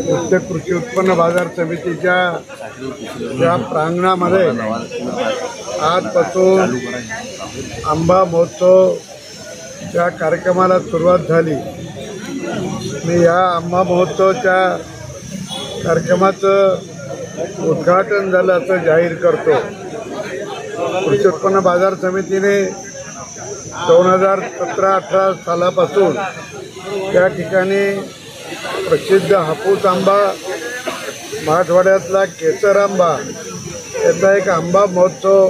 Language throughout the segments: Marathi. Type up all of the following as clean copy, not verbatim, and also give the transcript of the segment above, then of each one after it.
प्रत्येक कृषी उत्पन्न बाजार समितीच्या या प्रांगणामध्ये आजपासून आंबा महोत्सवच्या कार्यक्रमाला सुरुवात झाली। मी या आंबा महोत्सवच्या कार्यक्रमाचं उद्घाटन झालं असं जाहीर करतो। कृषी उत्पन्न बाजार समितीने 2017-18 सालापासून त्या ठिकाणी प्रसिद्ध हापूस आंबा, मराठवाड्यातला केसर आंबा याचा एक आंबा महोत्सव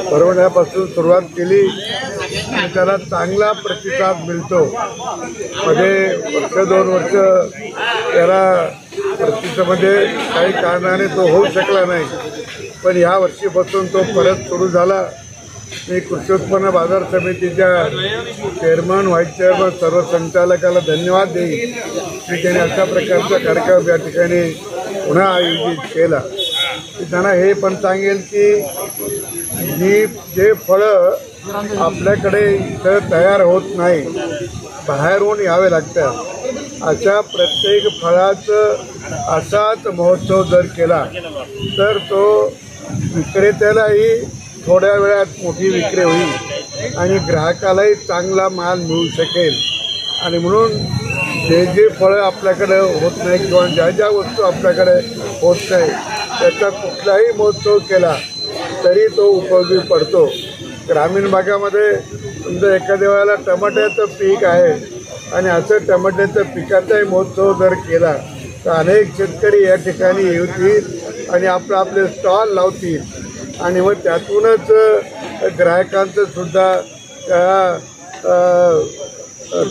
भरवण्यापासून सुरुवात केली आणि त्याला चांगला प्रतिसाद मिळतो। मध्ये वर्ष 2 वर्ष त्याला प्रतिसादामध्ये काही कारणाने तो होऊ शकला नाही, पण या वर्षीपासून तो परत सुरू झाला। मी कृषी उत्पन्न बाजार समितीच्या चेअरमन, व्हाईस चेअरमन, सर्व संचालकाला धन्यवाद देईन की त्यांनी अशा प्रकारचा कार्यक्रम या ठिकाणी पुन्हा आयोजित केला। त्यांना हे पण सांगेल की जे फळं आपल्याकडे इथं तयार होत नाही, बाहेरून यावे लागतात, अशा प्रत्येक फळाचं असाच महोत्सव जर केला तर तो विक्रेत्यालाही थोड्या वेळात मोठी विक्री होईल आणि ग्राहकालाही चांगला माल मिळू शकेल। आणि म्हणून जे फळं आपल्याकडे होत नाही किंवा ज्या वस्तू आपल्याकडे होत नाही त्याचा कुठलाही महोत्सव केला तरी तो उपयोगी पडतो। ग्रामीण भागामध्ये समजा एखाद्या वेळेला टमाट्याचं पीक आहे आणि असं टमाट्याचं पिकाचाही महोत्सव जर केला तर अनेक शेतकरी या ठिकाणी येतील आणि आपले स्टॉल लावतील आणि मग त्यातूनच ग्राहकांचं सुद्धा त्या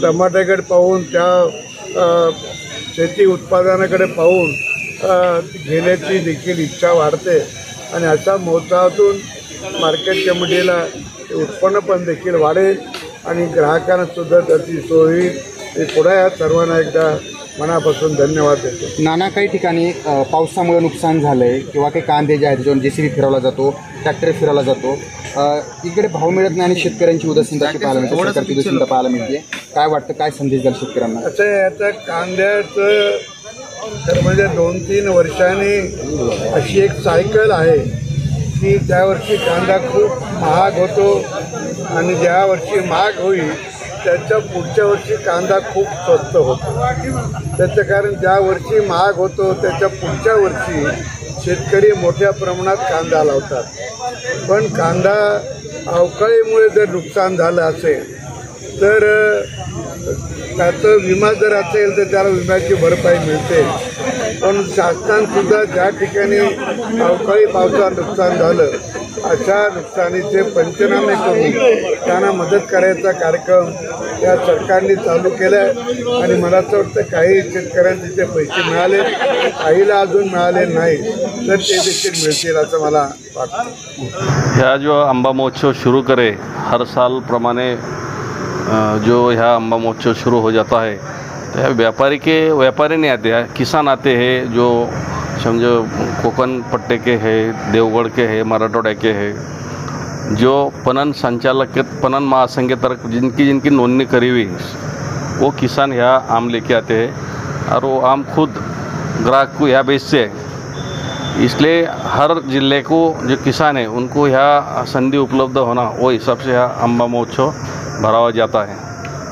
टमाट्याकडे पाहून, त्या शेती उत्पादनाकडे पाहून घेण्याची देखील इच्छा वाढते आणि अशा महोत्सवातून मार्केट कमिटीला उत्पन्न पण देखील वाढेल आणि ग्राहकांना सुद्धा त्याची सोय होईल। मी पुन्हा या सर्वांना एकदा मनापासून धन्यवाद देतो. नाना काही ठिकाणी पावसामुळे नुकसान झालंय किंवा काही कांदे जे आहेत ज्याच्यावर JCB फिरवला जातो, ट्रॅक्टर फिरवला जातो, इकडे भाव मिळत नाही आणि शेतकऱ्यांची उदासीनता पाहायला मिळते, सरकारची उदासीनता पाहायला मिळते. काय वाटतं, काय संदेश द्याल शेतकऱ्यांना? असं आहे, आता कांद्याचं तर म्हणजे 2-3 वर्षांनी अशी एक सायकल आहे की त्या वर्षी कांदा खूप महाग होतो आणि ज्या वर्षी महाग होईल त्याच्या पुढच्या वर्षी कांदा खूप स्वस्त होतो. त्याचं कारण ज्या वर्षी महाग होतो त्याच्या पुढच्या वर्षी शेतकरी मोठ्या प्रमाणात कांदा लावतात. पण कांदा अवकाळीमुळे जर नुकसान झालं असेल तर त्याचं विमा जर असेल तर त्याला विम्याची भरपाई मिळते. पण शासनानंसुद्धा ज्या ठिकाणी अवकाळी पावसात नुकसान झालं अशा नुकसानीचे पंचनामे करून त्यांना मदत करायचा कार्यक्रम या सरकारने चालू केला आहे आणि मला असं वाटतं काही शेतकऱ्यांचे ते पैसे मिळाले, काहीला अजून मिळाले नाही तर ते देखील मिळतील असं मला वाटतं. ह्या जो आंबा महोत्सव शुरू करे हर साल प्रमाणे जो ह्या आंबा महोत्सव शुरू हो जाता है तो व्यापारी नहीं आते हैं, किसान आते हैं जो समझो कोकण पट्टे के हैं, देवगढ़ के हैं, मराठवाड़ा के हैं, जो पणन संचालक के पणन महासंघ तक जिनकी नोंदणी करी हुई वो किसान यहाँ आम लेके आते हैं और वो आम खुद ग्राहक को यहाँ बेचते हैं. इसलिए हर जिले को जो किसान है उनको यहाँ संधि उपलब्ध होना वो हिसाब से यहाँ आंबा महोत्सव भरावा जाता है.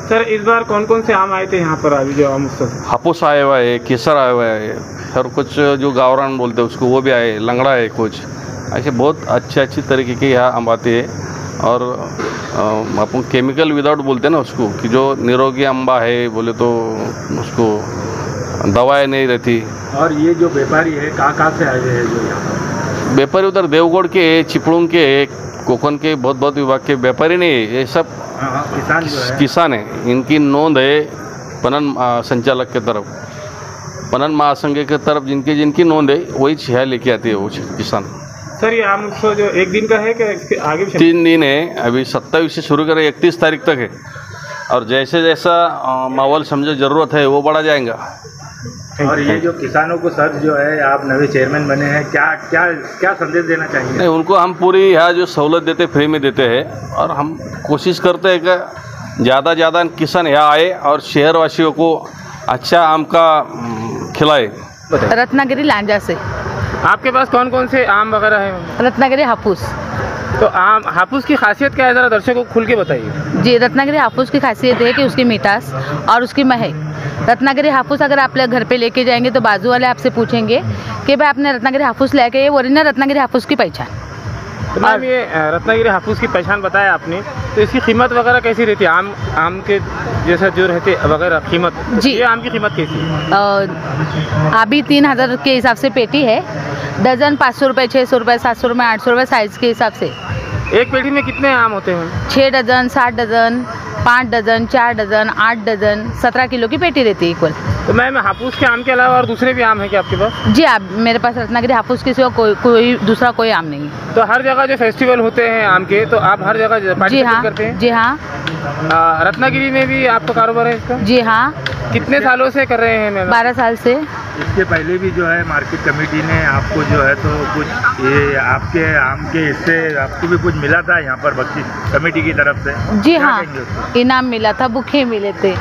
सर इस बार कौन कौन से आम आए थे यहाँ पर अभी जो आम उत्सव? हापुस आया हुआ है, केसर आया हुआ है और कुछ जो गावरान बोलते हैं उसको वो भी आए, लंगड़ा है कुछ, ऐसे बहुत अच्छी तरीके के यहाँ आम आते हैं. और अपन केमिकल विदाउट बोलते हैं ना उसको, कि जो निरोगी आंबा है बोले तो उसको दवाएं नहीं रहती. और ये जो व्यापारी है कहाँ से आए हैं जो यहाँ? व्यापारी उधर देवगढ़ के, चिपळूण के, कोकण के बहुत विभाग के व्यापारी नहीं है, ये सब किसान जो है किसान है. इनकी नोंद है पणन संचालक के तरफ, पणन महासंघ के तरफ जिनकी नोंद है वही यहाँ लेके आते हैं वो किसान. सर ये आम उत्सव जो एक दिन का है क्या इसके आगे भी 3 दिन है, अभी 27 से शुरू करें 31 तारीख तक है और जैसे जैसा माहौल समझो ज़रूरत है वो बढ़ा जाएगा. और ये जो किसानों को सर जो है आप नए चेयरमैन बने हैं, क्या संदेश देना चाहिए? नहीं, उनको हम पूरी यहाँ जो सहूलत देते फ्री में देते हैं और हम कोशिश करते हैं कि ज़्यादा किसान यहाँ आए और शहरवासियों को अच्छा आम का खिलाए. रत्नागिरी लांजा से. आपके पास कौन कौन से आम वगैरह हैं? रत्नागिरी हापुस. तो आम हापुस की खासियत क्या है, ज़रा दर्शकों को खुल के बताइए. जी, रत्नागिरी हापुस की खासियत है कि उसकी मिठास और उसकी महक. रत्नागिरी हापुस अगर आप घर पे लेके जाएंगे तो बाजू वाले आपसे पूछेंगे कि भाई आपने रत्नागिरी हापुस लेके, ये ओरिजिनल रत्नागिरी हापुस की पहचान. तो मैम ये रत्नागिरी हापुस की पहचान बताया आपने, तो इसकी कीमत वगैरह कैसी रहती है? आम के जैसा जो रहते वगैरह कीमत जी, ये आम की कीमत कैसी है? अभी 3000 के हिसाब से पेटी है, दर्जन 500 रुपये, 600 रुपये, 700 रुपये, 800 रुपये साइज़ के हिसाब से. एक पेटी में कितने आम होते हैं? 6 dozen, 7 dozen, 5 dozen, 4 dozen, 8 dozen, 17 kilo की पेटी रहती है इक्वल. तो मैम हापुस के आम के अलावा और दूसरे भी आम हैं क्या आपके पास? जी, आप मेरे पास रत्नागिरी हापुस के सिवा कोई दूसरा कोई आम नहीं. तो हर जगह जो फेस्टिवल होते हैं आम के, तो आप हर जगह पार्टिसिपेट करते हैं? जी हाँ. रत्नागिरी में भी आपका कारोबार है इसका? जी हाँ. कितने सालों से कर रहे हैं मैम? 12 साल से. इसके पहले भी जो है मार्केट कमेटी ने आपको जो है तो कुछ ये आपके आम के हिस्से आपको भी कुछ मिला था यहाँ पर बख्शिश कमेटी की तरफ से? जी हाँ, इनाम मिला था, बुके मिले थे,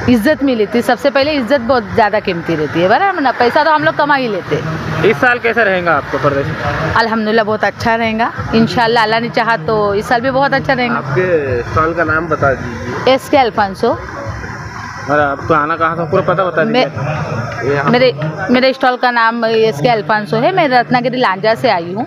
इज्जत मिली थी. सबसे पहले इज्जत बहुत ज़्यादा कीमती रहती है, बराबर ना. पैसा तो हम लोग कमा ही लेते. इस साल कैसा रहेगा आपका प्रदर्शन? अल्हम्दुलिल्लाह बहुत अच्छा रहेगा इंशाल्लाह. अल्लाह ने चाहा तो इस साल भी बहुत अच्छा रहेगा. आपके स्टॉल का नाम बता दीजिए. SK अल्फांसो. और आपको आना कहाँ था पूरा पता बता दीजिए. मेरे स्टॉल का नाम SK अल्फांसो है. मैं रत्नागिरी लांजा से आई हूँ.